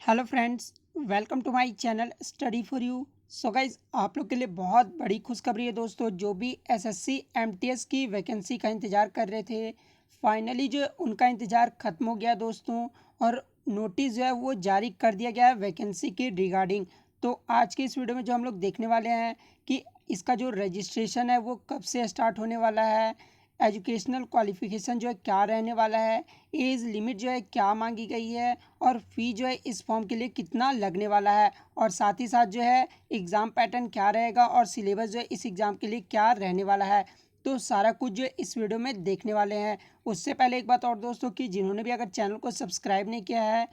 Hello friends, welcome to my channel study for you. So guys, आप लोग के लिए बहुत बड़ी खुशखबरी है दोस्तों। जो भी एसएससी एमटीएस की वैकेंसी का इंतज़ार कर रहे थे, फाइनली जो उनका इंतज़ार ख़त्म हो गया दोस्तों। और नोटिस जो है वो जारी कर दिया गया है वैकेंसी के रिगार्डिंग। तो आज के इस वीडियो में जो हम लोग देखने वाले हैं कि इसका जो रजिस्ट्रेशन है वो कब से स्टार्ट होने वाला है, एजुकेशनल क्वालिफिकेशन जो है क्या रहने वाला है, एज लिमिट जो है क्या मांगी गई है, और फ़ी जो है इस फॉर्म के लिए कितना लगने वाला है, और साथ ही साथ जो है एग्ज़ाम पैटर्न क्या रहेगा और सिलेबस जो है इस एग्ज़ाम के लिए क्या रहने वाला है। तो सारा कुछ जो है इस वीडियो में देखने वाले हैं। उससे पहले एक बात और दोस्तों, कि जिन्होंने भी अगर चैनल को सब्सक्राइब नहीं किया है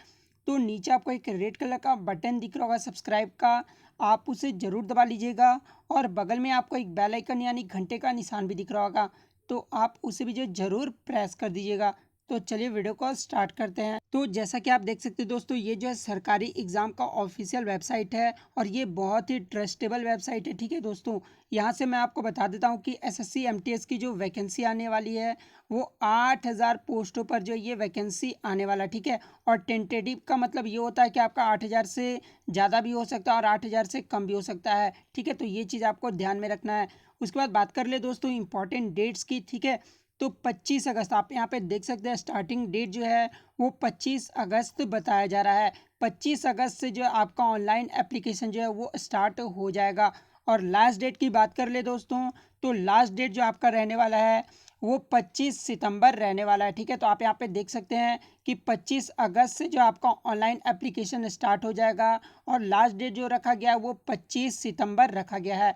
तो नीचे आपको एक रेड कलर का बटन दिख रहा होगा सब्सक्राइब का, आप उसे ज़रूर दबा लीजिएगा। और बगल में आपको एक बेल आइकन यानी घंटे का निशान भी दिख रहा होगा, तो आप उसे भी जो ज़रूर प्रेस कर दीजिएगा। तो चलिए वीडियो को स्टार्ट करते हैं। तो जैसा कि आप देख सकते हैं दोस्तों, ये जो है सरकारी एग्ज़ाम का ऑफिशियल वेबसाइट है और ये बहुत ही ट्रस्टेबल वेबसाइट है। ठीक है दोस्तों, यहाँ से मैं आपको बता देता हूँ कि एसएससी एमटीएस की जो वैकेंसी आने वाली है वो 8000 पोस्टों पर जो ये वैकेंसी आने वाला है। ठीक है, और टेंटेटिव का मतलब ये होता है कि आपका 8000 से ज़्यादा भी हो सकता है और 8000 से कम भी हो सकता है। ठीक है, तो ये चीज़ आपको ध्यान में रखना है। उसके बाद बात कर ले दोस्तों इंपॉर्टेंट डेट्स की। ठीक है, तो 25 अगस्त आप यहाँ पे देख सकते हैं, स्टार्टिंग डेट जो है वो 25 अगस्त बताया जा रहा है। 25 अगस्त से जो है आपका ऑनलाइन एप्लीकेशन जो है वो स्टार्ट हो जाएगा। और लास्ट डेट की बात कर ले दोस्तों, तो लास्ट डेट जो आपका रहने वाला है वो 25 सितंबर रहने वाला है। ठीक है, तो आप यहाँ पे देख सकते हैं कि 25 अगस्त से जो आपका ऑनलाइन एप्लीकेशन स्टार्ट हो जाएगा और लास्ट डेट जो रखा गया है वो 25 सितंबर रखा गया है।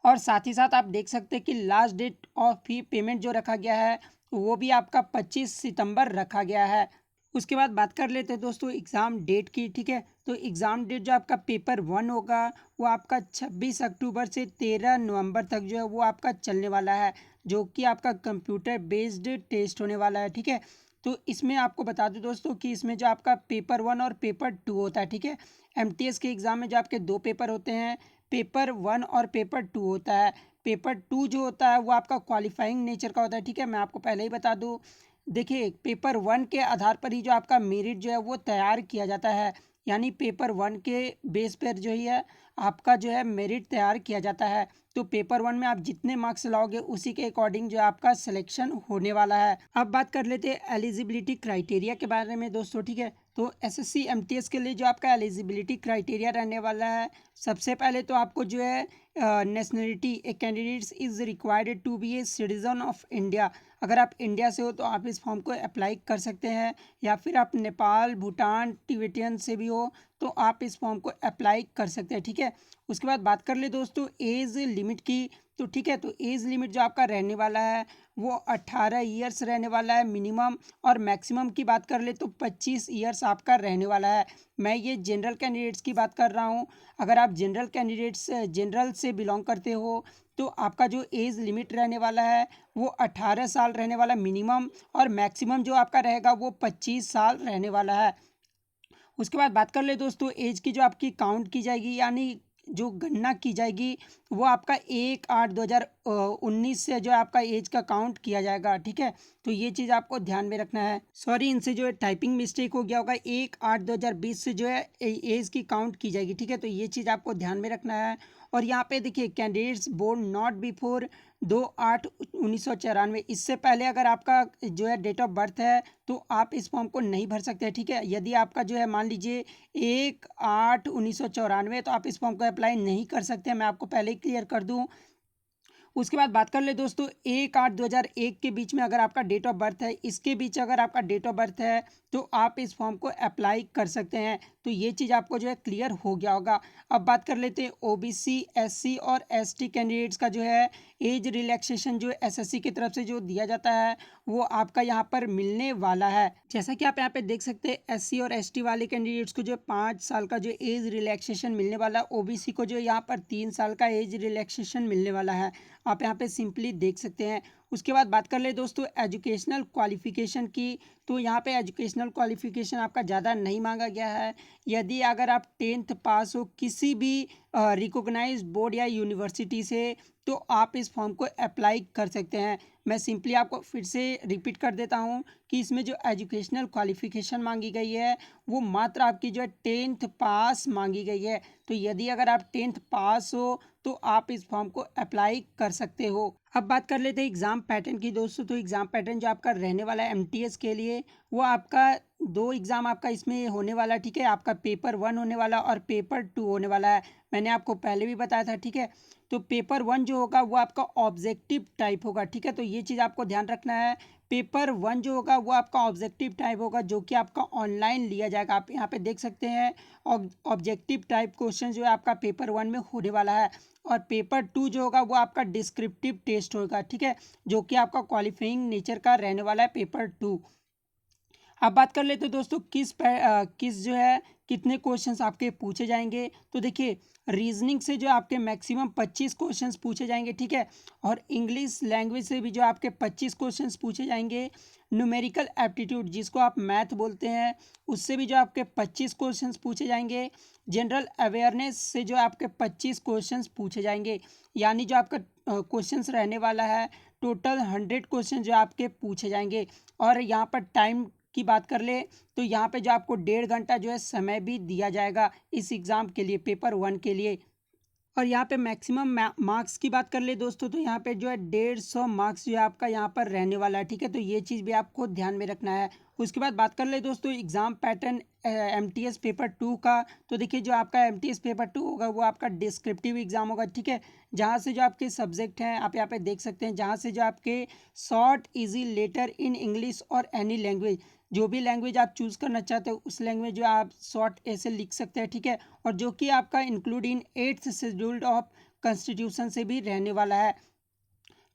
और साथ ही साथ आप देख सकते हैं कि last date of fee payment जो रखा गया है वो भी आपका 25 सितंबर रखा गया है। उसके बाद बात कर लेते हैं दोस्तों एग्ज़ाम डेट की। ठीक है, तो एग्ज़ाम डेट जो आपका पेपर 1 होगा वो आपका 26 अक्टूबर से 13 नवंबर तक जो है वो आपका चलने वाला है, जो कि आपका कंप्यूटर बेस्ड टेस्ट होने वाला है। ठीक है, तो इसमें आपको बता दूं दोस्तों कि इसमें जो आपका पेपर 1 और पेपर 2 होता है। ठीक है, एमटीएस के एग्ज़ाम में जो आपके दो पेपर होते हैं, पेपर 1 और पेपर 2 होता है। पेपर 2 जो होता है वो आपका क्वालिफाइंग नेचर का होता है। ठीक है, मैं आपको पहले ही बता दूं, देखिए पेपर 1 के आधार पर ही जो आपका मेरिट जो है वो तैयार किया जाता है। यानी पेपर 1 के बेस पर जो ही है आपका जो है मेरिट तैयार किया जाता है। तो पेपर 1 में आप जितने मार्क्स लाओगे उसी के अकॉर्डिंग जो आपका सिलेक्शन होने वाला है। अब बात कर लेते हैं एलिजिबिलिटी क्राइटेरिया के बारे में दोस्तों। ठीक है, तो एसएससी एमटीएस के लिए जो आपका एलिजिबिलिटी क्राइटेरिया रहने वाला है, सबसे पहले तो आपको जो है nationality, a candidates is required to be a citizen of India. अगर आप इंडिया से हो तो आप इस फॉर्म को अप्लाई कर सकते हैं, या फिर आप नेपाल, भूटान, तिब्बतियन से भी हो तो आप इस फॉर्म को अप्लाई कर सकते हैं। ठीक है, उसके बाद बात कर ले दोस्तों एज लिमिट की। तो ठीक है, तो एज लिमिट जो आपका रहने वाला है वो 18 ईयर्स रहने वाला है मिनिमम, और मैक्सिमम की बात कर ले तो 25 ईयर्स आपका रहने वाला है। मैं ये जनरल कैंडिडेट्स की बात कर रहा हूँ। अगर आप जनरल से बिलोंग करते हो तो आपका जो एज लिमिट रहने वाला है वो 18 साल रहने वाला मिनिमम, और मैक्सिमम जो आपका रहेगा वो 25 साल रहने वाला है। उसके बाद बात कर ले दोस्तों एज की, जो आपकी काउंट की जाएगी यानी जो गणना की जाएगी वो आपका 1/8/2019 से जो है आपका एज का काउंट किया जाएगा। ठीक है, तो ये चीज़ आपको ध्यान में रखना है। सॉरी, इनसे जो है टाइपिंग मिस्टेक हो गया होगा, 1/8/2020 से जो है एज की काउंट की जाएगी। ठीक है, तो ये चीज़ आपको ध्यान में रखना है। और यहाँ पे देखिए कैंडिडेट्स बोर्न नॉट बिफोर 2/8/1994, इससे पहले अगर आपका जो है डेट ऑफ बर्थ है तो आप इस फॉर्म को नहीं भर सकते। ठीक है, यदि आपका जो है मान लीजिए 1/8/1994 तो आप इस फॉर्म को अप्लाई नहीं कर सकते, मैं आपको पहले ही क्लियर कर दूं। उसके बाद बात कर ले दोस्तों 1/8/2001 के बीच में अगर आपका डेट ऑफ बर्थ है, इसके बीच अगर आपका डेट ऑफ बर्थ है तो आप इस फॉर्म को अप्लाई कर सकते हैं। तो ये चीज़ आपको जो है क्लियर हो गया होगा। अब बात कर लेते हैं ओबीसी, एससी और एसटी कैंडिडेट्स का जो है एज रिलैक्सेशन जो एसएससी की तरफ से जो दिया जाता है वो आपका यहाँ पर मिलने वाला है। जैसा कि आप यहाँ पे देख सकते हैं एससी और एसटी वाले कैंडिडेट्स को जो 5 साल का जो एज रिलैक्सेशन मिलने वाला है, ओबीसी को जो यहाँ पर 3 साल का एज रिलैक्सेशन मिलने वाला है। आप यहाँ पे सिंपली देख सकते हैं। उसके बाद बात कर ले दोस्तों एजुकेशनल क्वालिफिकेशन की, तो यहाँ पे एजुकेशनल क्वालिफिकेशन आपका ज़्यादा नहीं मांगा गया है। यदि अगर आप 10th पास हो किसी भी रिकॉग्नाइज्ड बोर्ड या यूनिवर्सिटी से, तो आप इस फॉर्म को अप्लाई कर सकते हैं। मैं सिंपली आपको फिर से रिपीट कर देता हूँ कि इसमें जो एजुकेशनल क्वालिफिकेशन मांगी गई है वो मात्र आपकी जो है 10th पास मांगी गई है। तो यदि अगर आप 10th पास हो तो आप इस फॉर्म को अप्लाई कर सकते हो। अब बात कर लेते हैं एग्ज़ाम पैटर्न की दोस्तों। तो एग्ज़ाम पैटर्न जो आपका रहने वाला है एमटीएस के लिए, वो आपका 2 एग्ज़ाम आपका इसमें होने वाला है, ठीक है। आपका पेपर 1 होने वाला और पेपर 2 होने वाला है। मैंने आपको पहले भी बताया था, ठीक है। तो पेपर 1 जो होगा वो आपका ऑब्जेक्टिव टाइप होगा, ठीक है। तो ये चीज़ आपको ध्यान रखना है। पेपर 1 जो होगा वो आपका ऑब्जेक्टिव टाइप होगा, जो कि आपका ऑनलाइन लिया जाएगा। आप यहाँ पे देख सकते हैं ऑब्जेक्टिव टाइप क्वेश्चन जो है आपका पेपर 1 में होने वाला है। और पेपर 2 जो होगा वो आपका डिस्क्रिप्टिव टेस्ट होगा, ठीक है, जो कि आपका क्वालिफाइंग नेचर का रहने वाला है पेपर 2। अब बात कर लेते हैं दोस्तों किस जो है कितने क्वेश्चंस आपके पूछे जाएंगे। तो देखिए रीजनिंग से जो आपके मैक्सिमम 25 क्वेश्चंस पूछे जाएंगे, ठीक है। और इंग्लिश लैंग्वेज से भी जो आपके 25 क्वेश्चंस पूछे जाएंगे। न्यूमेरिकल एप्टीट्यूड जिसको आप मैथ बोलते हैं, उससे भी जो आपके 25 क्वेश्चंस पूछे जाएंगे। जनरल अवेयरनेस से जो आपके 25 क्वेश्चंस पूछे जाएंगे। यानी जो आपका क्वेश्चंस रहने वाला है टोटल 100 क्वेश्चन जो आपके पूछे जाएंगे। और यहाँ पर टाइम की बात कर ले तो यहाँ पे जो आपको 1.5 घंटा जो है समय भी दिया जाएगा इस एग्ज़ाम के लिए, पेपर 1 के लिए। और यहाँ पे मैक्सिमम मार्क्स की बात कर ले दोस्तों, तो यहाँ पे जो है 150 मार्क्स जो है आपका यहाँ पर रहने वाला है, ठीक है। तो ये चीज़ भी आपको ध्यान में रखना है। उसके बाद बात कर ले दोस्तों एग्ज़ाम पैटर्न एमटीएस पेपर 2 का। तो देखिए जो आपका एमटीएस पेपर 2 होगा वो आपका डिस्क्रिप्टिव एग्ज़ाम होगा, ठीक है। जहाँ से जो आपके सब्जेक्ट हैं आप यहाँ पे देख सकते हैं, जहाँ से जो आपके short easy letter in English और एनी लैंग्वेज, जो भी लैंग्वेज आप चूज़ करना चाहते हो उस लैंग्वेज जो आप शॉर्ट ऐसे लिख सकते हैं, ठीक है। और जो कि आपका include in 8th scheduled of constitution से भी रहने वाला है।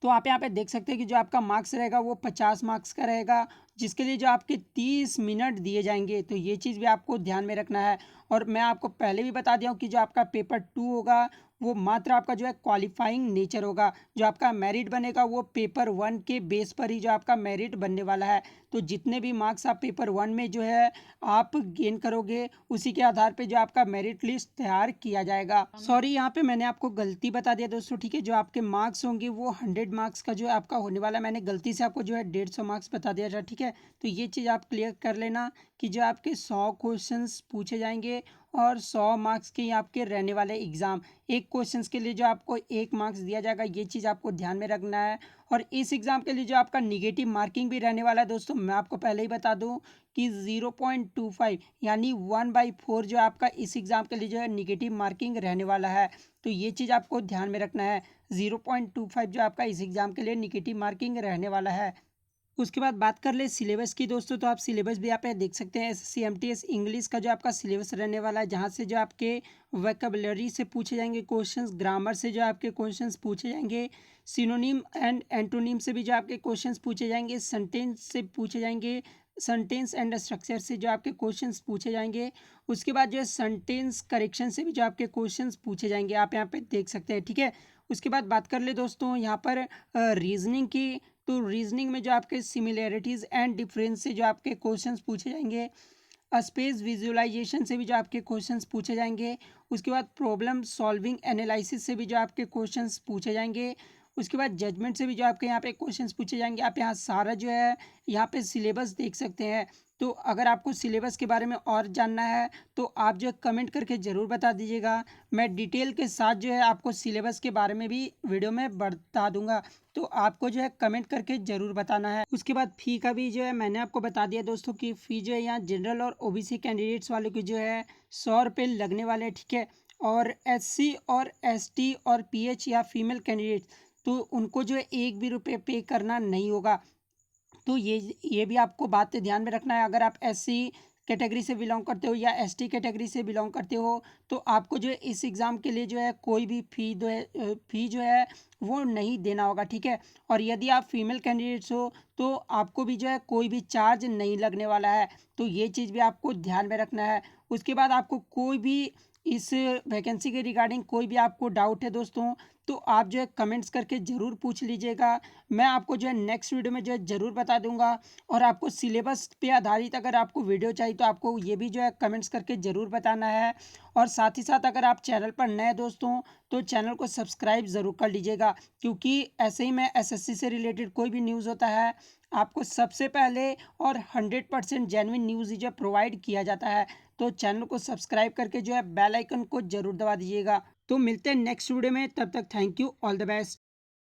तो आप यहाँ पे देख सकते हैं कि जो आपका मार्क्स रहेगा वो 50 मार्क्स का रहेगा, जिसके लिए जो आपके 30 मिनट दिए जाएंगे। तो ये चीज़ भी आपको ध्यान में रखना है। और मैं आपको पहले भी बता दिया हूँ कि जो आपका पेपर 2 होगा वो मात्र आपका जो है क्वालिफाइंग नेचर होगा। जो आपका मेरिट बनेगा वो पेपर 1 के बेस पर ही जो आपका मेरिट बनने वाला है। तो जितने भी मार्क्स आप पेपर 1 में जो है आप गेन करोगे उसी के आधार पे जो आपका मेरिट लिस्ट तैयार किया जाएगा। सॉरी यहाँ पे मैंने आपको गलती बता दिया दोस्तों, ठीक है। जो आपके मार्क्स होंगे वो 100 मार्क्स का जो है आपका होने वाला है। मैंने गलती से आपको जो है 150 मार्क्स बता दिया था, ठीक है। तो ये चीज़ आप क्लियर कर लेना कि जो आपके 100 क्वेश्चंस पूछे जाएंगे और 100 मार्क्स के आपके रहने वाले एग्ज़ाम। एक क्वेश्चंस के लिए जो आपको 1 मार्क्स दिया जाएगा, ये चीज़ आपको ध्यान में रखना है। और इस एग्ज़ाम के लिए जो आपका निगेटिव मार्किंग भी रहने वाला है दोस्तों, मैं आपको पहले ही बता दूं कि 0.25 यानी 1/4 जो आपका इस एग्ज़ाम के लिए जो है निगेटिव मार्किंग रहने वाला है। तो ये चीज़ आपको ध्यान में रखना है, 0.25 जो आपका इस एग्ज़ाम के लिए निगेटिव मार्किंग रहने वाला है। उसके बाद बात कर ले सिलेबस की दोस्तों, तो आप सिलेबस भी आप देख सकते हैं। एसएससी एमटीएस इंग्लिश का जो आपका सिलेबस रहने वाला है, जहाँ से जो आपके वोकैबुलरी से पूछे जाएंगे क्वेश्चंस, ग्रामर से जो आपके क्वेश्चंस पूछे जाएंगे, सिनोनिम एंड एंटोनिम से भी जो आपके क्वेश्चंस पूछे जाएंगे, सेंटेंस से पूछे जाएंगे, सेंटेंस एंड स्ट्रक्चर से जो आपके क्वेश्चंस पूछे जाएंगे। उसके बाद जो है सेंटेंस करेक्शन से भी जो आपके क्वेश्चंस पूछे जाएंगे, आप यहाँ पे देख सकते हैं, ठीक है। उसके बाद बात कर ले दोस्तों यहाँ पर रीजनिंग की। तो रीजनिंग में जो आपके सिमिलैरिटीज़ एंड डिफरेंस से जो आपके क्वेश्चंस पूछे जाएंगे, स्पेस विजुअलाइजेशन से भी जो आपके क्वेश्चंस पूछे जाएंगे। उसके बाद प्रॉब्लम सॉल्विंग एनालिसिस से भी जो आपके क्वेश्चंस पूछे जाएंगे। उसके बाद जजमेंट से भी जो आपके यहाँ पे क्वेश्चंस पूछे जाएंगे। आप यहाँ सारा जो है यहाँ पे सिलेबस देख सकते हैं। तो अगर आपको सिलेबस के बारे में और जानना है तो आप जो है कमेंट करके ज़रूर बता दीजिएगा। मैं डिटेल के साथ जो है आपको सिलेबस के बारे में भी वीडियो में बता दूंगा, तो आपको जो है कमेंट करके ज़रूर बताना है। उसके बाद फ़ी का भी जो है मैंने आपको बता दिया दोस्तों कि फ़ी जो है यहाँ जनरल और ओबीसी कैंडिडेट्स वालों की जो है 100 रुपये लगने वाले हैं, ठीक है। और एससी और एसटी और पीएच या फीमेल कैंडिडेट्स, तो उनको जो है 1 भी रुपये पे करना नहीं होगा। तो ये भी आपको बात ध्यान में रखना है। अगर आप एससी कैटेगरी से बिलोंग करते हो या एसटी कैटेगरी से बिलोंग करते हो तो आपको जो है इस एग्ज़ाम के लिए जो है कोई भी फ़ी जो है वो नहीं देना होगा, ठीक है। और यदि आप फीमेल कैंडिडेट्स हो तो आपको भी जो है कोई भी चार्ज नहीं लगने वाला है। तो ये चीज़ भी आपको ध्यान में रखना है। उसके बाद आपको कोई भी इस वैकेंसी के रिगार्डिंग कोई भी आपको डाउट है दोस्तों, तो आप जो है कमेंट्स करके ज़रूर पूछ लीजिएगा। मैं आपको जो है नेक्स्ट वीडियो में जो है ज़रूर बता दूंगा। और आपको सिलेबस पे आधारित अगर आपको वीडियो चाहिए तो आपको ये भी जो है कमेंट्स करके ज़रूर बताना है। और साथ ही साथ अगर आप चैनल पर नए दोस्तों तो चैनल को सब्सक्राइब ज़रूर कर लीजिएगा, क्योंकि ऐसे ही मैं एसएससी से रिलेटेड कोई भी न्यूज़ होता है आपको सबसे पहले और 100% जेन्युइन न्यूज़ ही जो प्रोवाइड किया जाता है। तो चैनल को सब्सक्राइब करके जो है बेल आइकन को जरूर दबा दीजिएगा। तो मिलते हैं नेक्स्ट वीडियो में, तब तक thank you, all the best.